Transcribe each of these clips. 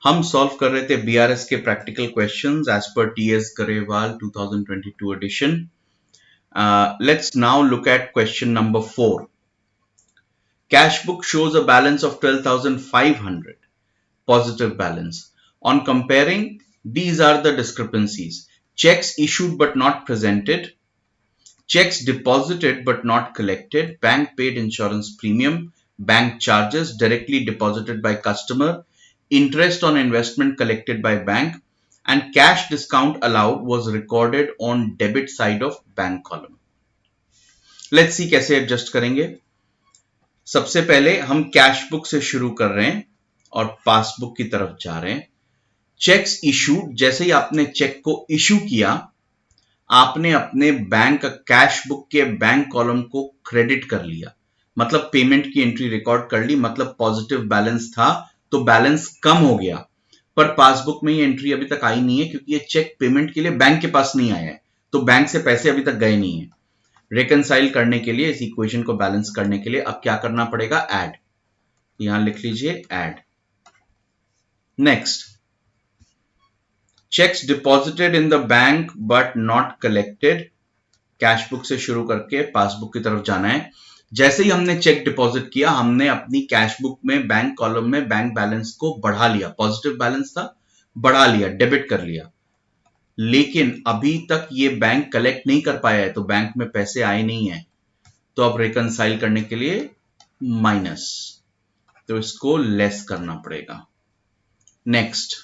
हम सॉल्व कर रहे थे बीआरएस के practical questions as per TS Grewal 2022 edition. Let's now look at question number 4. Cash book shows a balance of 12,500, positive balance. On comparing, these are the discrepancies. Checks issued but not presented, checks deposited but not collected, bank paid insurance premium, bank charges directly deposited by customer, interest on investment collected by bank, and cash discount allowed was recorded on debit side of bank column. Let's see कैसे adjust करेंगे. सबसे पहले हम cash book से शुरू कर रहे हैं और पासबुक की तरफ जा रहे हैं. चेक्स इशूड, जैसे ही आपने चेक को इशू किया, आपने अपने बैंक कैश बुक के बैंक कॉलम को क्रेडिट कर लिया, मतलब पेमेंट की एंट्री रिकॉर्ड कर ली, मतलब पॉजिटिव बैलेंस था तो बैलेंस कम हो गया. पर पासबुक में ये एंट्री अभी तक आई नहीं है क्योंकि ये चेक पेमेंट के लिए बैंक के पास नहीं आया है, तो बैंक से पैसे अभी तक गए नहीं है. रिकंसाइल करने के लिए, इस इक्वेशन को बैलेंस करने के लिए अब क्या करना पड़ेगा? ऐड. यहां लिख लीजिए add. Next, checks deposited in the bank but not collected. Cash book से शुरू करके पासबुक की तरफ जाना है. जैसे ही हमने चेक डिपॉजिट किया, हमने अपनी कैश बुक में बैंक कॉलम में बैंक बैलेंस को बढ़ा लिया. पॉजिटिव बैलेंस था, बढ़ा लिया, डेबिट कर लिया. लेकिन अभी तक ये बैंक कलेक्ट नहीं कर पाया है, तो बैंक में पैसे आए नहीं है. तो अब रिकंसाइल करने के लिए माइनस, तो इसको लेस करना पड़ेगा. Next,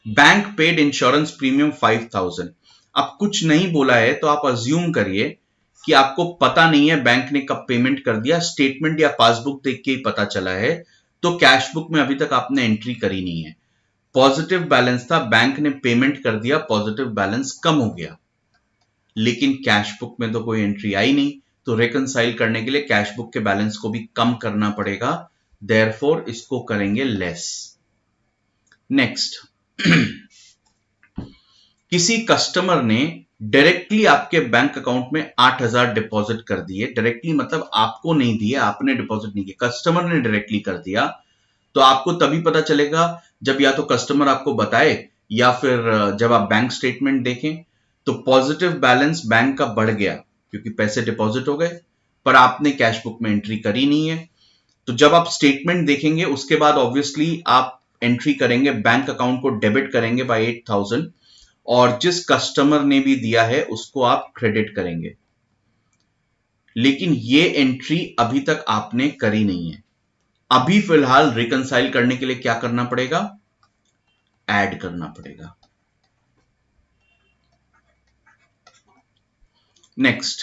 bank paid insurance premium 5,000. अब कुछ नहीं बोला है तो आप अज्यूम करिए कि आपको पता नहीं है बैंक ने कब पेमेंट कर दिया. स्टेटमेंट या पासबुक देख के ही पता चला है, तो कैश बुक में अभी तक आपने एंट्री करी नहीं है. पॉजिटिव बैलेंस था, बैंक ने पेमेंट कर दिया, पॉजिटिव बैलेंस कम हो गया, लेकिन कैश बुक में तो कोई एंट्री आई नहीं. तो रिकंसाइल करने के लिए कैश बुक के बैलेंस को भी कम करना पड़ेगा, देयरफॉर इसको करेंगे लेस. नेक्स्ट, किसी कस्टमर ने डायरेक्टली आपके बैंक अकाउंट में 8,000 डिपॉजिट कर दिए. डायरेक्टली मतलब आपको नहीं दिए, आपने डिपॉजिट नहीं किया, कस्टमर ने डायरेक्टली कर दिया. तो आपको तभी पता चलेगा जब या तो कस्टमर आपको बताए या फिर जब आप बैंक स्टेटमेंट देखें. तो पॉजिटिव बैलेंस बैंक का बढ़ गया क्योंकि पैसे डिपॉजिट हो गए, पर आपने कैश बुक में एंट्री करी नहीं है. तो जब आप स्टेटमेंट देखेंगे उसके बाद ऑब्वियसली आप एंट्री करेंगे, बैंक अकाउंट को डेबिट करेंगे बाय 8,000, और जिस कस्टमर ने भी दिया है उसको आप क्रेडिट करेंगे. लेकिन ये एंट्री अभी तक आपने करी नहीं है. अभी फिलहाल रिकंसाइल करने के लिए क्या करना पड़ेगा? ऐड करना पड़ेगा. Next,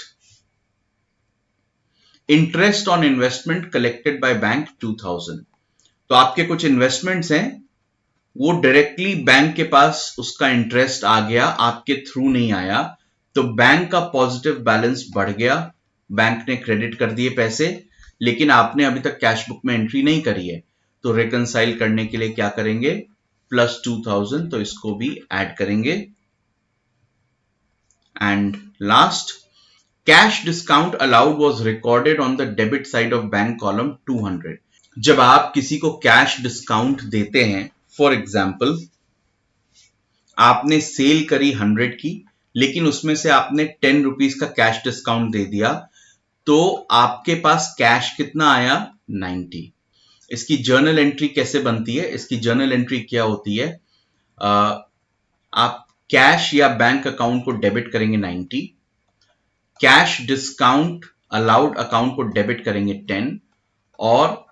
interest on investment collected by bank 2,000. तो आपके कुछ इन्वेस्टमेंट्स हैं, वो डायरेक्टली बैंक के पास उसका इंटरेस्ट आ गया, आपके थ्रू नहीं आया, तो बैंक का पॉजिटिव बैलेंस बढ़ गया, बैंक ने क्रेडिट कर दिए पैसे, लेकिन आपने अभी तक कैश बुक में एंट्री नहीं करी है. तो रिकंसाइल करने के लिए क्या करेंगे? प्लस 2,000, तो इसको भी ऐड करेंगे. And last, cash discount allowed was recorded on the debit side of bank column 200. जब आप किसी को कैश डिस्काउंट देते हैं, फॉर एग्जाम्पल आपने सेल करी 100 की, लेकिन उसमें से आपने 10 रुपीज का कैश डिस्काउंट दे दिया, तो आपके पास कैश कितना आया? 90. इसकी जर्नल एंट्री कैसे बनती है? इसकी जर्नल एंट्री क्या होती है? आप कैश या बैंक अकाउंट को डेबिट करेंगे 90, कैश डिस्काउंट अलाउड अकाउंट को डेबिट करेंगे 10, और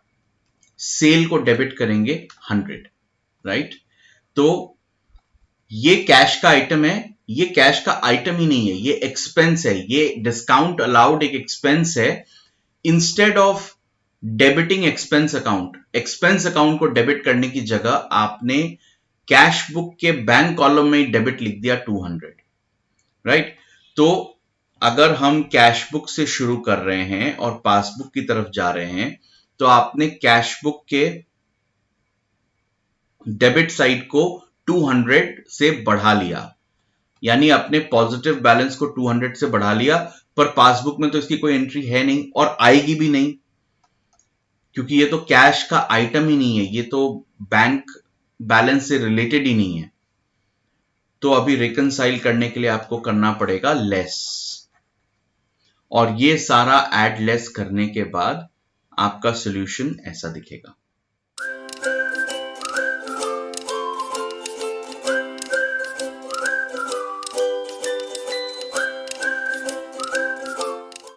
सेल को डेबिट करेंगे 100. राइट? तो ये कैश का आइटम है, ये कैश का आइटम ही नहीं है, ये एक्सपेंस है. ये डिस्काउंट अलाउड एक एक्सपेंस है. Instead of debiting expense account को डेबिट करने की जगह आपने कैश बुक के बैंक कॉलम में ही डेबिट लिख दिया 200. राइट? तो अगर हम कैश बुक से शुरू कर रहे हैं और पासबुक की तरफ जा रहे हैं, तो आपने कैश बुक के डेबिट साइड को 200 से बढ़ा लिया, यानी अपने पॉजिटिव बैलेंस को 200 से बढ़ा लिया, पर पासबुक में तो इसकी कोई एंट्री है नहीं और आएगी भी नहीं, क्योंकि ये तो कैश का आइटम ही नहीं है, ये तो बैंक बैलेंस से रिलेटेड ही नहीं है, तो अभी रिकंसाइल करने के लिए आपको करना पड़ेगा लेस, और ये सारा ऐड लेस करने के बाद आपका सॉल्यूशन ऐसा दिखेगा।